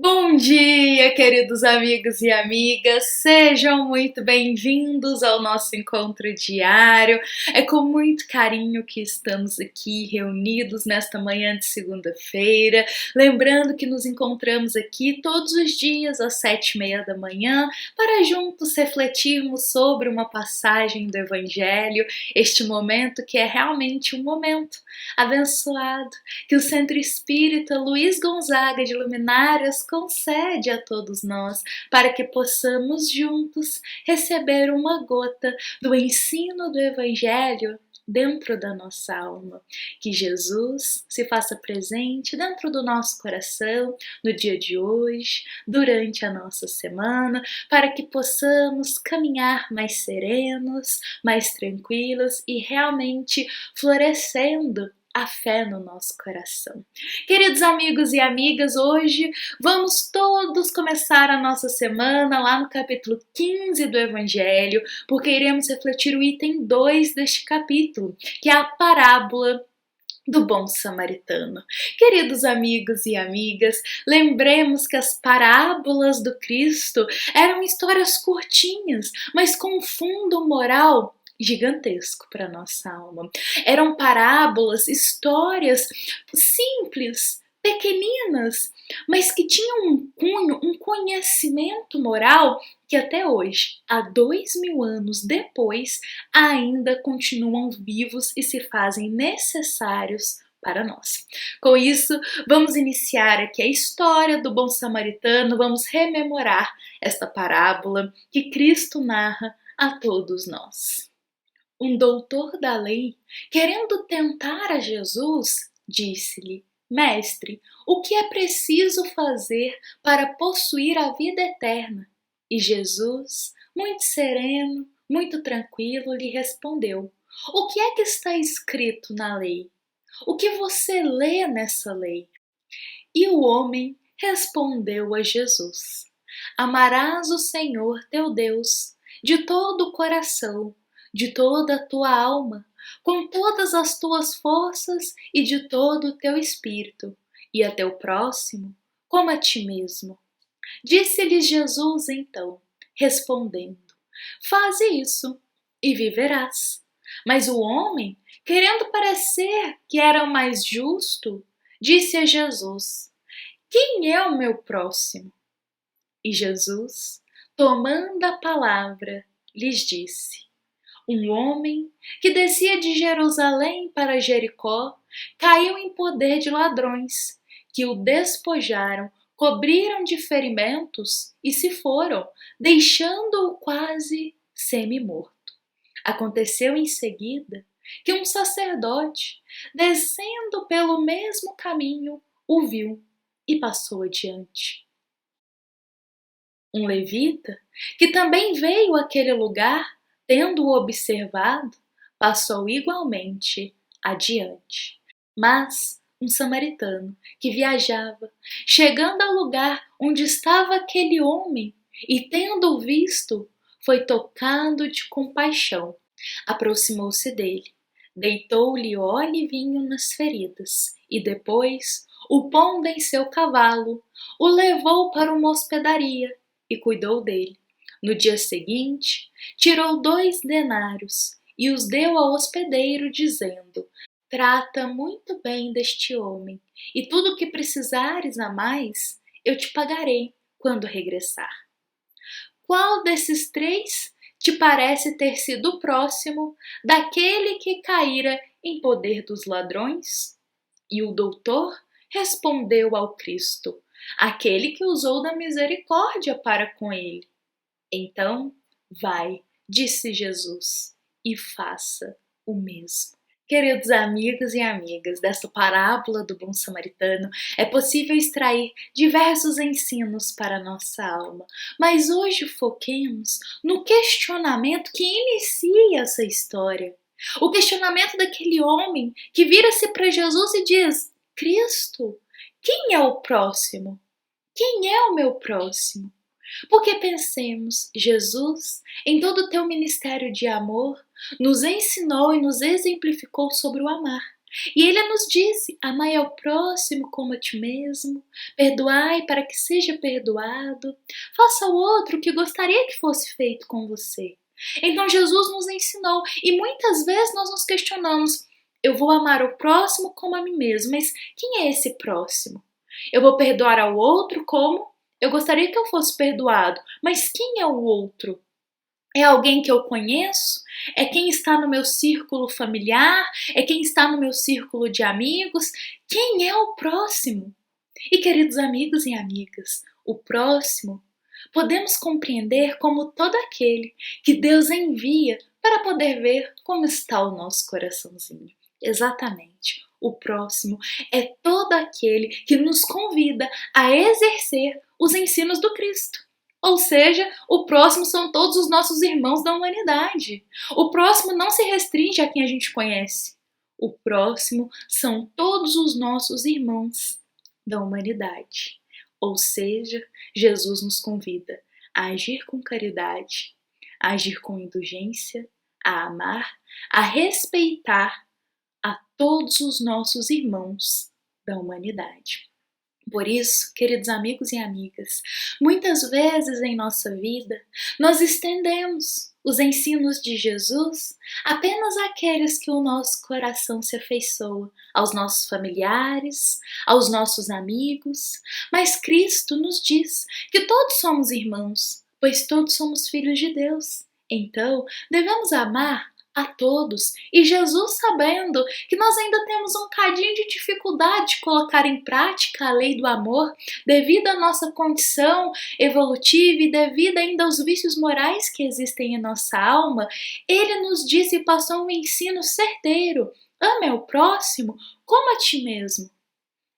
Bom dia, queridos amigos e amigas, sejam muito bem-vindos ao nosso encontro diário. É com muito carinho que estamos aqui reunidos nesta manhã de segunda-feira, lembrando que nos encontramos aqui todos os dias às 7h30 da manhã para juntos refletirmos sobre uma passagem do Evangelho, este momento que é realmente um momento abençoado, que o Centro Espírita Luiz Gonzaga de Luminárias concede a todos nós, para que possamos juntos receber uma gota do ensino do Evangelho dentro da nossa alma. Que Jesus se faça presente dentro do nosso coração no dia de hoje, durante a nossa semana, para que possamos caminhar mais serenos, mais tranquilos e realmente florescendo a fé no nosso coração. Queridos amigos e amigas, hoje vamos todos começar a nossa semana lá no capítulo 15 do Evangelho, porque iremos refletir o item 2 deste capítulo, que é a parábola do bom samaritano. Queridos amigos e amigas, lembremos que as parábolas do Cristo eram histórias curtinhas, mas com um fundo moral gigantesco para nossa alma. Eram parábolas, histórias simples, pequeninas, mas que tinham um cunho, um conhecimento moral que até hoje, há 2000 anos depois, ainda continuam vivos e se fazem necessários para nós. Com isso, vamos iniciar aqui a história do bom samaritano, vamos rememorar esta parábola que Cristo narra a todos nós. Um doutor da lei, querendo tentar a Jesus, disse-lhe: Mestre, o que é preciso fazer para possuir a vida eterna? E Jesus, muito sereno, muito tranquilo, lhe respondeu: O que é que está escrito na lei? O que você lê nessa lei? E o homem respondeu a Jesus: Amarás o Senhor teu Deus de todo o coração, de toda a tua alma, com todas as tuas forças e de todo o teu espírito, e a teu próximo como a ti mesmo. Disse-lhes Jesus então, respondendo: Faze isso e viverás. Mas o homem, querendo parecer que era o mais justo, disse a Jesus: Quem é o meu próximo? E Jesus, tomando a palavra, lhes disse: Um homem que descia de Jerusalém para Jericó caiu em poder de ladrões, que o despojaram, cobriram de ferimentos e se foram, deixando-o quase semi-morto. Aconteceu em seguida que um sacerdote, descendo pelo mesmo caminho, o viu e passou adiante. Um levita, que também veio àquele lugar, tendo-o observado, passou igualmente adiante. Mas um samaritano que viajava, chegando ao lugar onde estava aquele homem e tendo-o visto, foi tocado de compaixão. Aproximou-se dele, deitou-lhe óleo e vinho nas feridas e depois, o pondo em seu cavalo, o levou para uma hospedaria e cuidou dele. No dia seguinte, tirou 2 denários e os deu ao hospedeiro, dizendo: Trata muito bem deste homem, e tudo o que precisares a mais, eu te pagarei quando regressar. Qual desses 3 te parece ter sido o próximo daquele que caíra em poder dos ladrões? E o doutor respondeu ao Cristo: Aquele que usou da misericórdia para com ele. Então, vai, disse Jesus, e faça o mesmo. Queridos amigos e amigas, desta parábola do bom samaritano é possível extrair diversos ensinos para a nossa alma, mas hoje foquemos no questionamento que inicia essa história. O questionamento daquele homem que vira-se para Jesus e diz: Cristo, quem é o próximo? Quem é o meu próximo? Porque pensemos, Jesus, em todo o teu ministério de amor, nos ensinou e nos exemplificou sobre o amar. E ele nos disse: amai ao próximo como a ti mesmo, perdoai para que seja perdoado, faça ao outro o que gostaria que fosse feito com você. Então Jesus nos ensinou, e muitas vezes nós nos questionamos: eu vou amar o próximo como a mim mesmo, mas quem é esse próximo? Eu vou perdoar ao outro como eu gostaria que eu fosse perdoado, mas quem é o outro? É alguém que eu conheço? É quem está no meu círculo familiar? É quem está no meu círculo de amigos? Quem é o próximo? E queridos amigos e amigas, o próximo podemos compreender como todo aquele que Deus envia para poder ver como está o nosso coraçãozinho. Exatamente. O próximo é todo aquele que nos convida a exercer os ensinos do Cristo. Ou seja, o próximo são todos os nossos irmãos da humanidade. O próximo não se restringe a quem a gente conhece. O próximo são todos os nossos irmãos da humanidade. Ou seja, Jesus nos convida a agir com caridade, a agir com indulgência, a amar, a respeitar a todos os nossos irmãos da humanidade. Por isso, queridos amigos e amigas, muitas vezes em nossa vida nós estendemos os ensinos de Jesus apenas àqueles que o nosso coração se afeiçoa, aos nossos familiares, aos nossos amigos, mas Cristo nos diz que todos somos irmãos, pois todos somos filhos de Deus. Então, devemos amar a todos, e Jesus, sabendo que nós ainda temos um cadinho de dificuldade de colocar em prática a lei do amor, devido à nossa condição evolutiva e devido ainda aos vícios morais que existem em nossa alma, ele nos disse e passou um ensino certeiro: ame ao próximo como a ti mesmo.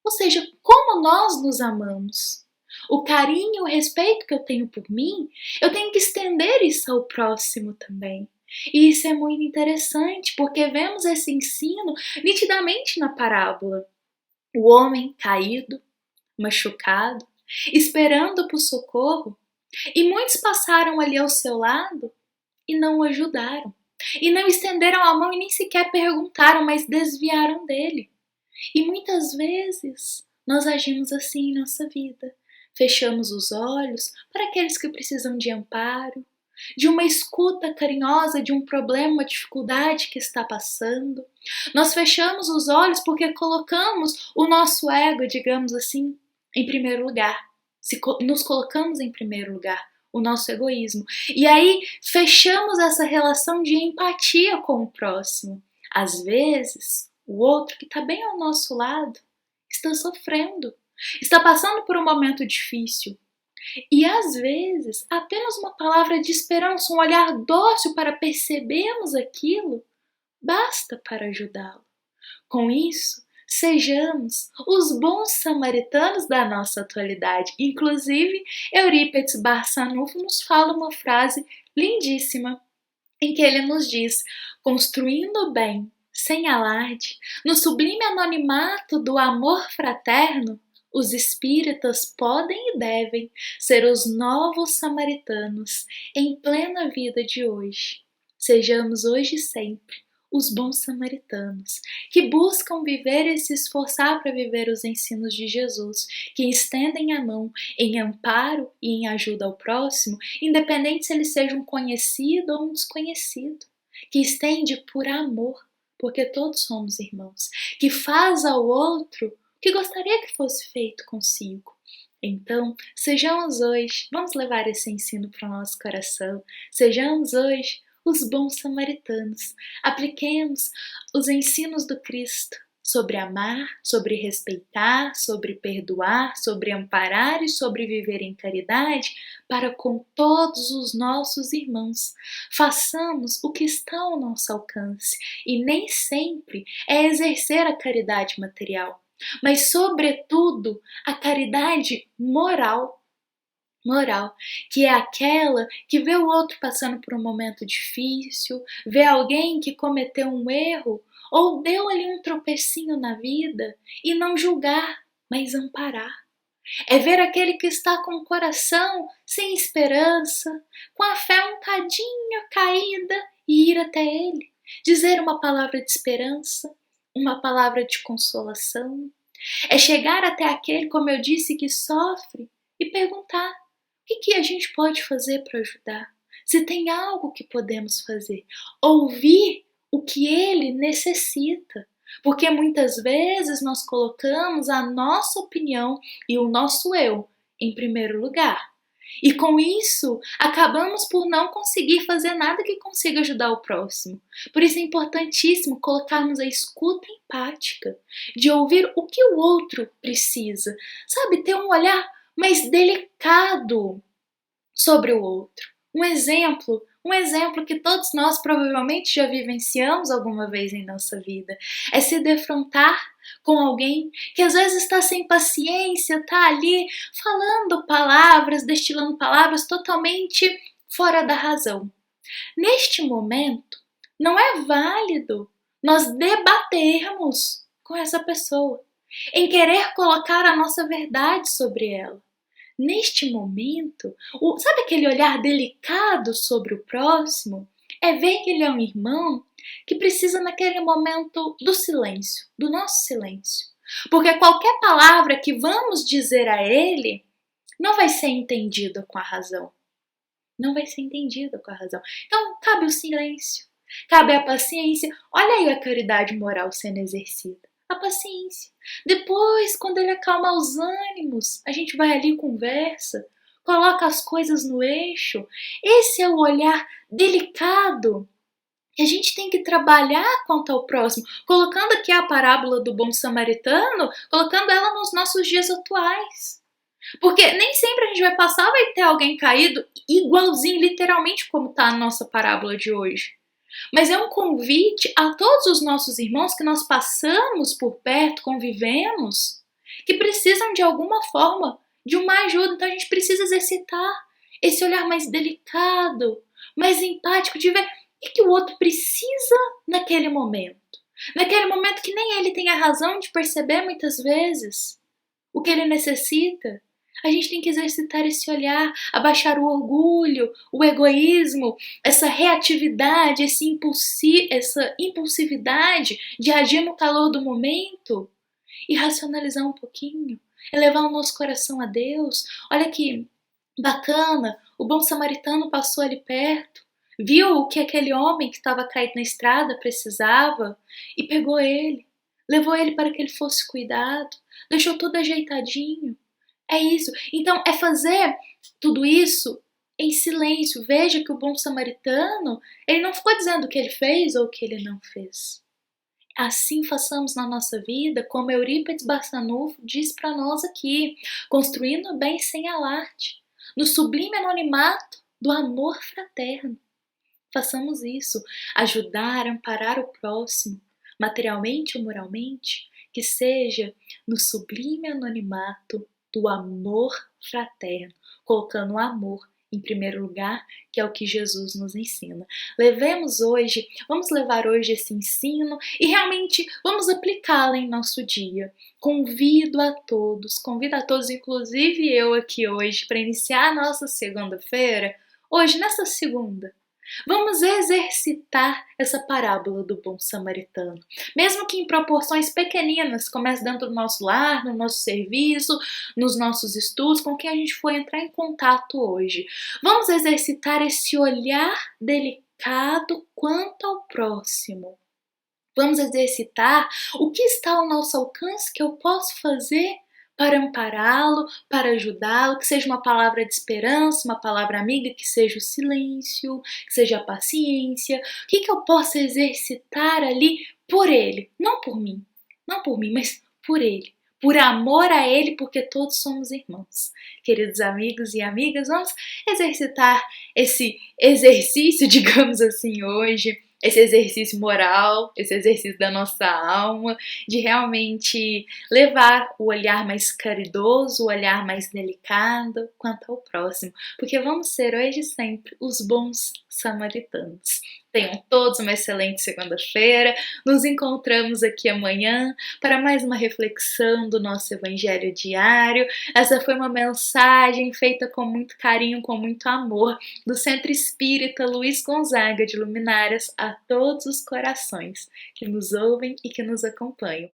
Ou seja, como nós nos amamos. O carinho, o respeito que eu tenho por mim, eu tenho que estender isso ao próximo também. E isso é muito interessante, porque vemos esse ensino nitidamente na parábola. O homem caído, machucado, esperando por socorro, e muitos passaram ali ao seu lado e não o ajudaram. E não estenderam a mão e nem sequer perguntaram, mas desviaram dele. E muitas vezes nós agimos assim em nossa vida. Fechamos os olhos para aqueles que precisam de amparo, de uma escuta carinhosa de um problema, uma dificuldade que está passando. Nós fechamos os olhos porque colocamos o nosso ego, digamos assim, em primeiro lugar. Nos colocamos em primeiro lugar, o nosso egoísmo. E aí fechamos essa relação de empatia com o próximo. Às vezes, o outro que está bem ao nosso lado está sofrendo, está passando por um momento difícil. E às vezes, apenas uma palavra de esperança, um olhar dócil para percebermos aquilo, basta para ajudá-lo. Com isso, sejamos os bons samaritanos da nossa atualidade. Inclusive, Eurípides Barçanufo nos fala uma frase lindíssima, em que ele nos diz: construindo o bem sem alarde, no sublime anonimato do amor fraterno, os espíritas podem e devem ser os novos samaritanos em plena vida de hoje. Sejamos hoje e sempre os bons samaritanos, que buscam viver e se esforçar para viver os ensinos de Jesus, que estendem a mão em amparo e em ajuda ao próximo, independente se ele seja um conhecido ou um desconhecido, que estende por amor, porque todos somos irmãos, que faz ao outro que gostaria que fosse feito consigo. Então, sejamos hoje, vamos levar esse ensino para o nosso coração, sejamos hoje os bons samaritanos, apliquemos os ensinos do Cristo sobre amar, sobre respeitar, sobre perdoar, sobre amparar e sobre viver em caridade para com todos os nossos irmãos. Façamos o que está ao nosso alcance, e nem sempre é exercer a caridade material, mas, sobretudo, a caridade moral, que é aquela que vê o outro passando por um momento difícil, vê alguém que cometeu um erro ou deu ali um tropecinho na vida e não julgar, mas amparar. É ver aquele que está com o coração sem esperança, com a fé um cadinho caída, e ir até ele, dizer uma palavra de esperança, uma palavra de consolação. É chegar até aquele, como eu disse, que sofre e perguntar: o que a gente pode fazer para ajudar? Se tem algo que podemos fazer. Ouvir o que ele necessita. Porque muitas vezes nós colocamos a nossa opinião e o nosso eu em primeiro lugar. E com isso, acabamos por não conseguir fazer nada que consiga ajudar o próximo. Por isso é importantíssimo colocarmos a escuta empática, de ouvir o que o outro precisa. Sabe, ter um olhar mais delicado sobre o outro. Um exemplo que todos nós provavelmente já vivenciamos alguma vez em nossa vida, é se defrontar com alguém que às vezes está sem paciência, está ali falando palavras, destilando palavras totalmente fora da razão. Neste momento, não é válido nós debatermos com essa pessoa, em querer colocar a nossa verdade sobre ela. Neste momento, sabe aquele olhar delicado sobre o próximo? É ver que ele é um irmão que precisa naquele momento do silêncio, do nosso silêncio. Porque qualquer palavra que vamos dizer a ele não vai ser entendida com a razão. Não vai ser entendida com a razão. Então, cabe o silêncio, cabe a paciência. Olha aí a caridade moral sendo exercida. A paciência. Depois, quando ele acalma os ânimos, a gente vai ali e conversa, coloca as coisas no eixo. Esse é o olhar delicado que a gente tem que trabalhar quanto ao próximo, colocando aqui a parábola do bom samaritano, colocando ela nos nossos dias atuais. Porque nem sempre a gente vai passar, vai ter alguém caído igualzinho, literalmente como está a nossa parábola de hoje. Mas é um convite a todos os nossos irmãos que nós passamos por perto, convivemos, que precisam de alguma forma de uma ajuda. Então a gente precisa exercitar esse olhar mais delicado, mais empático, de ver o que o outro precisa naquele momento. Naquele momento que nem ele tem a razão de perceber muitas vezes o que ele necessita. A gente tem que exercitar esse olhar, abaixar o orgulho, o egoísmo, essa reatividade, essa impulsividade de agir no calor do momento e racionalizar um pouquinho, elevar o nosso coração a Deus. Olha que bacana, o bom samaritano passou ali perto, viu o que aquele homem que estava caído na estrada precisava e pegou ele, levou ele para que ele fosse cuidado, deixou tudo ajeitadinho. É isso. Então, é fazer tudo isso em silêncio. Veja que o bom samaritano, ele não ficou dizendo o que ele fez ou o que ele não fez. Assim façamos na nossa vida, como Eurípides Barçanufo diz para nós aqui, construindo o bem sem alarde, no sublime anonimato do amor fraterno. Façamos isso, ajudar, amparar o próximo, materialmente ou moralmente, que seja no sublime anonimato do amor fraterno, colocando o amor em primeiro lugar, que é o que Jesus nos ensina. Vamos levar hoje esse ensino e realmente vamos aplicá-lo em nosso dia. Convido a todos, inclusive eu aqui hoje, para iniciar a nossa segunda-feira, hoje, nessa segunda. Vamos exercitar essa parábola do bom samaritano. Mesmo que em proporções pequeninas, comece dentro do nosso lar, no nosso serviço, nos nossos estudos, com quem a gente for entrar em contato hoje. Vamos exercitar esse olhar delicado quanto ao próximo. Vamos exercitar o que está ao nosso alcance que eu posso fazer para ampará-lo, para ajudá-lo, que seja uma palavra de esperança, uma palavra amiga, que seja o silêncio, que seja a paciência. O que eu posso exercitar ali por ele? Não por mim, mas por ele. Por amor a ele, porque todos somos irmãos. Queridos amigos e amigas, vamos exercitar esse exercício, digamos assim, hoje. Esse exercício moral, esse exercício da nossa alma, de realmente levar o olhar mais caridoso, o olhar mais delicado quanto ao próximo. Porque vamos ser hoje sempre os bons samaritanos. Tenham todos uma excelente segunda-feira. Nos encontramos aqui amanhã para mais uma reflexão do nosso Evangelho diário. Essa foi uma mensagem feita com muito carinho, com muito amor, do Centro Espírita Luiz Gonzaga de Luminárias a todos os corações que nos ouvem e que nos acompanham.